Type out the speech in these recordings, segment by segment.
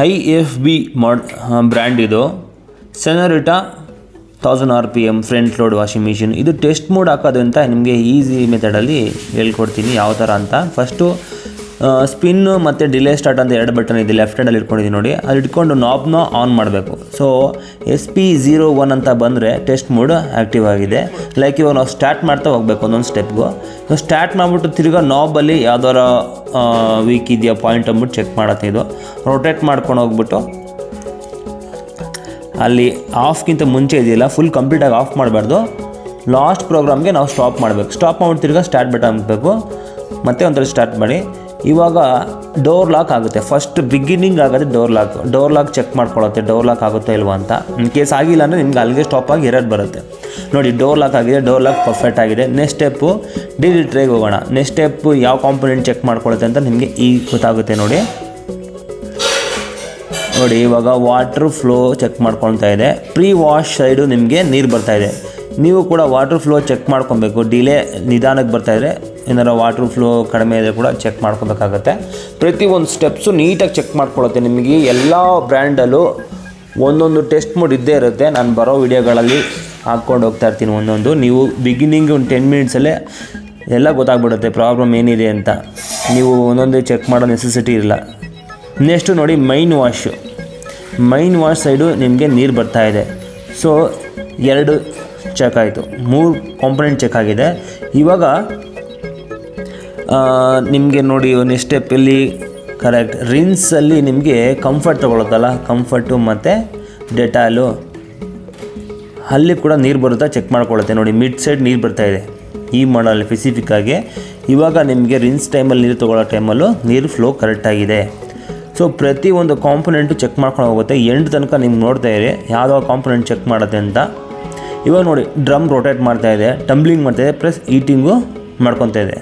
IFB brand ಇದು senorita 1000 RPM front load washing machine. ಇದು test mode ಹಾಕೋದು ಅಂತ ನಿಮಗೆ ಈಸಿ ಮೆಥಡಲ್ಲಿ ಹೇಳ್ಕೊಡ್ತೀನಿ ಯಾವ ಥರ ಅಂತ. ಫಸ್ಟು ಸ್ಪಿನ್ನು ಮತ್ತು ಡಿಲೇ ಸ್ಟಾರ್ಟ್ ಅಂತ 2 ಬಟನ್ ಇದೆ, ಲೆಫ್ಟ್ ಹ್ಯಾಂಡಲ್ಲಿ ಇಟ್ಕೊಂಡಿದ್ದೀನಿ ನೋಡಿ. ಅದು ಇಟ್ಕೊಂಡು ನಾಬ್ನ ಆನ್ ಮಾಡಬೇಕು. ಸೊ SP01 ಅಂತ ಬಂದರೆ ಟೆಸ್ಟ್ ಮೋಡ್ ಆ್ಯಕ್ಟಿವ್ ಆಗಿದೆ. ಲೈಕ್ ಇವಾಗ ನಾವು ಸ್ಟಾರ್ಟ್ ಮಾಡ್ತಾ ಹೋಗಬೇಕು ಒಂದೊಂದು ಸ್ಟೆಪ್ಗೂ. ಸೊ ಸ್ಟಾರ್ಟ್ ಮಾಡಿಬಿಟ್ಟು ತಿರ್ಗಾ ನಾಬಲ್ಲಿ ಯಾವ್ದಾರ ವೀಕ್ ಇದೆಯಾ ಪಾಯಿಂಟ್ ಅಂದ್ಬಿಟ್ಟು ಚೆಕ್ ಮಾಡುತ್ತೆ. ಇದು ರೊಟೇಟ್ ಮಾಡ್ಕೊಂಡು ಹೋಗ್ಬಿಟ್ಟು ಅಲ್ಲಿ ಆಫ್ಗಿಂತ ಮುಂಚೆ ಇದೆಯಲ್ಲ ಫುಲ್ ಕಂಪ್ಲೀಟಾಗಿ ಆಫ್ ಮಾಡಬಾರ್ದು. ಲಾಸ್ಟ್ ಪ್ರೋಗ್ರಾಮ್ಗೆ ನಾವು ಸ್ಟಾಪ್ ಮಾಡಬೇಕು. ಸ್ಟಾಪ್ ಮಾಡಿಬಿಟ್ಟು ತಿರ್ಗಾ ಸ್ಟಾರ್ಟ್ ಬಟನ್ ಹಾಕಬೇಕು. ಮತ್ತೆ ಒಂಥರ ಸ್ಟಾರ್ಟ್ ಮಾಡಿ. ಇವಾಗ ಡೋರ್ ಲಾಕ್ ಆಗುತ್ತೆ. ಫಸ್ಟ್ ಬಿಗಿನಿಂಗ್ ಆಗೋದು ಡೋರ್ ಲಾಕ್ ಚೆಕ್ ಮಾಡ್ಕೊಳ್ಳುತ್ತೆ, ಡೋರ್ ಲಾಕ್ ಆಗುತ್ತೋ ಇಲ್ವಾ ಅಂತ. ಇನ್ ಕೇಸ್ ಆಗಿಲ್ಲ ಅಂದರೆ ನಿಮ್ಗೆ ಅಲ್ಲಿಗೆ ಸ್ಟಾಪ್ ಆಗಿ ಎರರ್ ಬರುತ್ತೆ ನೋಡಿ. ಡೋರ್ ಲಾಕ್ ಆಗಿದೆ, ಡೋರ್ ಲಾಕ್ ಪರ್ಫೆಕ್ಟ್ ಆಗಿದೆ. ನೆಕ್ಸ್ಟ್ ಸ್ಟೆಪ್ಪು ಡಿಲಿಟ್ರೇಗೆ ಹೋಗೋಣ. ನೆಕ್ಸ್ಟ್ ಸ್ಟೆಪ್ಪು ಯಾವ ಕಾಂಪೊನೆಂಟ್ ಚೆಕ್ ಮಾಡ್ಕೊಳ್ಳುತ್ತೆ ಅಂತ ನಿಮಗೆ ಈಗ ಗೊತ್ತಾಗುತ್ತೆ ನೋಡಿ. ಇವಾಗ ವಾಟರ್ ಫ್ಲೋ ಚೆಕ್ ಮಾಡ್ಕೊಳ್ತಾ ಇದೆ. ಪ್ರೀ ವಾಶ್ ಸೈಡು ನಿಮಗೆ ನೀರು ಬರ್ತಾಯಿದೆ. ನೀವು ಕೂಡ ವಾಟರ್ ಫ್ಲೋ ಚೆಕ್ ಮಾಡ್ಕೊಬೇಕು. ಡಿಲೇ ನಿಧಾನಕ್ಕೆ ಬರ್ತಾಯಿದ್ರೆ ಏನಾರ ವಾಟರ್ ಫ್ಲೋ ಕಡಿಮೆ ಇದ್ದರೆ ಕೂಡ ಚೆಕ್ ಮಾಡ್ಕೊಬೇಕಾಗತ್ತೆ. ಪ್ರತಿಯೊಂದು ಸ್ಟೆಪ್ಸು ನೀಟಾಗಿ ಚೆಕ್ ಮಾಡ್ಕೊಳ್ಳುತ್ತೆ. ನಿಮಗೆ ಎಲ್ಲ ಬ್ರ್ಯಾಂಡಲ್ಲೂ ಒಂದೊಂದು ಟೆಸ್ಟ್ ಮೋಡ್ ಇದ್ದೇ ಇರುತ್ತೆ. ನಾನು ಬರೋ ವಿಡಿಯೋಗಳಲ್ಲಿ ಹಾಕ್ಕೊಂಡು ಹೋಗ್ತಾ ಇರ್ತೀನಿ ಒಂದೊಂದು. ನೀವು ಬಿಗಿನಿಂಗ್ ಒಂದು 10 ಮಿನಿಟ್ಸಲ್ಲೇ ಎಲ್ಲ ಗೊತ್ತಾಗ್ಬಿಡುತ್ತೆ ಪ್ರಾಬ್ಲಮ್ ಏನಿದೆ ಅಂತ. ನೀವು ಒಂದೊಂದೇ ಚೆಕ್ ಮಾಡೋ ನೆಸೆಸಿಟಿ ಇಲ್ಲ. ನೆಕ್ಸ್ಟು ನೋಡಿ ಮೈನ್ ವಾಶ್ ಸೈಡು ನಿಮಗೆ ನೀರು ಬರ್ತಾಯಿದೆ. ಸೊ 2 ಚೆಕ್ ಆಯಿತು, 3 ಕಾಂಪೊನೆಂಟ್ ಚೆಕ್ ಆಗಿದೆ. ಇವಾಗ ನಿಮಗೆ ನೋಡಿ ನೆಕ್ಸ್ಟ್ ಸ್ಟೆಪ್ಪಲ್ಲಿ ಕರೆಕ್ಟ್ ರಿನ್ಸಲ್ಲಿ ನಿಮಗೆ ಕಂಫರ್ಟ್ ತೊಗೊಳುತ್ತಲ್ಲ, ಕಂಫರ್ಟು ಮತ್ತು ಡೆಟಾಲು ಅಲ್ಲಿ ಕೂಡ ನೀರು ಬರುತ್ತಾ ಚೆಕ್ ಮಾಡ್ಕೊಳ್ಳುತ್ತೆ ನೋಡಿ. ಮಿಡ್ ಸೈಡ್ ನೀರು ಬರ್ತಾಯಿದೆ ಈ ಮಾಡಲ್ ಸ್ಪೆಸಿಫಿಕ್ಕಾಗಿ. ಇವಾಗ ನಿಮಗೆ ರಿನ್ಸ್ ಟೈಮಲ್ಲಿ ನೀರು ತೊಗೊಳ್ಳೋ ಟೈಮಲ್ಲೂ ನೀರು ಫ್ಲೋ ಕರೆಕ್ಟಾಗಿದೆ. ಸೊ ಪ್ರತಿಯೊಂದು ಕಾಂಪೊನೆಂಟು ಚೆಕ್ ಮಾಡ್ಕೊಂಡು ಹೋಗುತ್ತೆ. ಎಂಡ್ ತನಕ ನಿಮ್ಗೆ ನೋಡ್ತಾ ಇರಿ ಯಾವುದೋ ಕಾಂಪೊನೆಂಟ್ ಚೆಕ್ ಮಾಡುತ್ತೆ ಅಂತ. ಇವಾಗ ನೋಡಿ ಡ್ರಮ್ ರೊಟೇಟ್ ಮಾಡ್ತಾಯಿದೆ, ಟಂಬ್ಲಿಂಗ್ ಮಾಡ್ತಾಯಿದೆ, ಪ್ಲಸ್ ಈಟಿಂಗು ಮಾಡ್ಕೊತಾ ಇದೆ.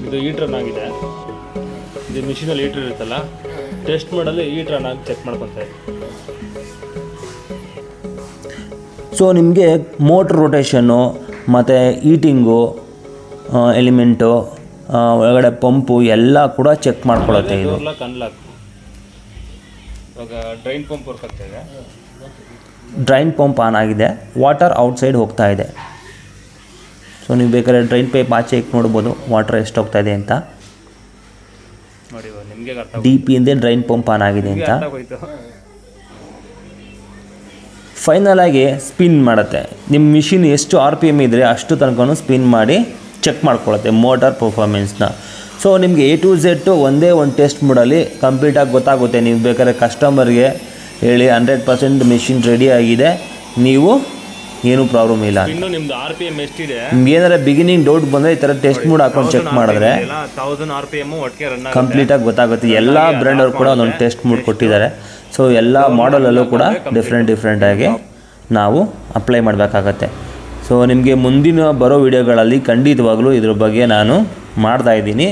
ಇದು ಹೀಟ್ ರನ್ ಆಗಿದೆ. ಇದು ಮಿಷಿನಲ್ಲಿ ಹೀಟ್ರ್ ಇರುತ್ತಲ್ಲ, ಟೆಸ್ಟ್ ಮಾಡಲು ಹೀಟ್ ರನ್ ಆಗಿ ಚೆಕ್ ಮಾಡ್ಕೊತಾ ಇದೆ. ಸೊ ನಿಮಗೆ ಮೋಟ್ರ್ ರೊಟೇಷನ್ನು ಮತ್ತು ಈಟಿಂಗು ಎಲಿಮೆಂಟು ಒಳಗಡೆ ಪಂಪು ಎಲ್ಲ ಕೂಡ ಚೆಕ್ ಮಾಡ್ಕೊಳ್ಳುತ್ತೆ. ಇದು ಅನ್ಲಾಕ್. ಇವಾಗ ಡ್ರೈನ್ ಪಂಪ್ ವರ್ಕ್ ಆಗ್ತಾ ಇದೆ. ಡ್ರೈನ್ ಪಂಪ್ ಆನ್ ಆಗಿದೆ, ವಾಟರ್ ಔಟ್ಸೈಡ್ ಹೋಗ್ತಾ ಇದೆ. ಸೊ ನೀವು ಬೇಕಾದ್ರೆ ಡ್ರೈನ್ ಪೈಪ್ ಆಚೆ ಇಟ್ಟು ನೋಡ್ಬೋದು ವಾಟರ್ ಎಷ್ಟು ಹೋಗ್ತಾ ಇದೆ ಅಂತ. ನೋಡಿ ನಿಮಗೆ DP ಇಂದ ಡ್ರೈನ್ ಪಂಪ್ ಆನ್ ಆಗಿದೆ ಅಂತ. ಫೈನಲ್ ಆಗಿ ಸ್ಪಿನ್ ಮಾಡುತ್ತೆ. ನಿಮ್ಮ ಮಿಷಿನ್ ಎಷ್ಟು RPM ಇದ್ದರೆ ಅಷ್ಟು ತನಕ ಸ್ಪಿನ್ ಮಾಡಿ ಚೆಕ್ ಮಾಡ್ಕೊಳ್ಳುತ್ತೆ ಮೋಟಾರ್ ಪರ್ಫಾರ್ಮೆನ್ಸ್ನ. ಸೊ ನಿಮಗೆ A to Z ಒಂದೇ ಒಂದು ಟೆಸ್ಟ್ ಮೋಡಲ್ಲಿ ಕಂಪ್ಲೀಟಾಗಿ ಗೊತ್ತಾಗುತ್ತೆ. ನೀವು ಬೇಕಾದ್ರೆ ಕಸ್ಟಮರ್ಗೆ ಹೇಳಿ 100% ಮಿಷಿನ್ ರೆಡಿ ಆಗಿದೆ, ನೀವು ಏನೂ ಪ್ರಾಬ್ಲಮ್ ಇಲ್ಲ. ಇನ್ನು ನಿಮ್ಮದು RPM ಎಷ್ಟಿದೆ ನಿಮ್ಗೆ ಏನಾರ ಬಿಗಿನಿಂಗ್ ಡೌಟ್ ಬಂದರೆ ಈ ಥರ ಟೆಸ್ಟ್ ಮೋಡ್ ಹಾಕೊಂಡು ಚೆಕ್ ಮಾಡಿದ್ರೆ 1000 RPM ಒಟ್ಟಿಗೆ ರನ್ ಕಂಪ್ಲೀಟಾಗಿ ಗೊತ್ತಾಗುತ್ತೆ. ಎಲ್ಲ ಬ್ರ್ಯಾಂಡವ್ರು ಕೂಡ ಒಂದೊಂದು ಟೆಸ್ಟ್ ಮೋಡ್ ಕೊಟ್ಟಿದ್ದಾರೆ. ಸೊ ಎಲ್ಲ ಮಾಡಲಲ್ಲೂ ಕೂಡ ಡಿಫ್ರೆಂಟಾಗಿ ನಾವು ಅಪ್ಲೈ ಮಾಡಬೇಕಾಗತ್ತೆ. ಸೊ ನಿಮಗೆ ಮುಂದಿನ ಬರೋ ವಿಡಿಯೋಗಳಲ್ಲಿ ಖಂಡಿತವಾಗಲೂ ಇದ್ರ ಬಗ್ಗೆ ನಾನು ಮಾಡ್ತಾಯಿದ್ದೀನಿ.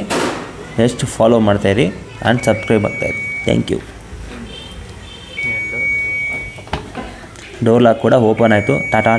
ಎಷ್ಟು ಫಾಲೋ ಮಾಡ್ತಾಯಿರಿ ಆ್ಯಂಡ್ ಸಬ್ಸ್ಕ್ರೈಬ್ ಆಗ್ತಾಯಿರಿ. Thank you. ಡೋರ್ ಲಾಕ್ ಕೂಡ ಓಪನ್ ಆಯಿತು. ಟಾಟಾ.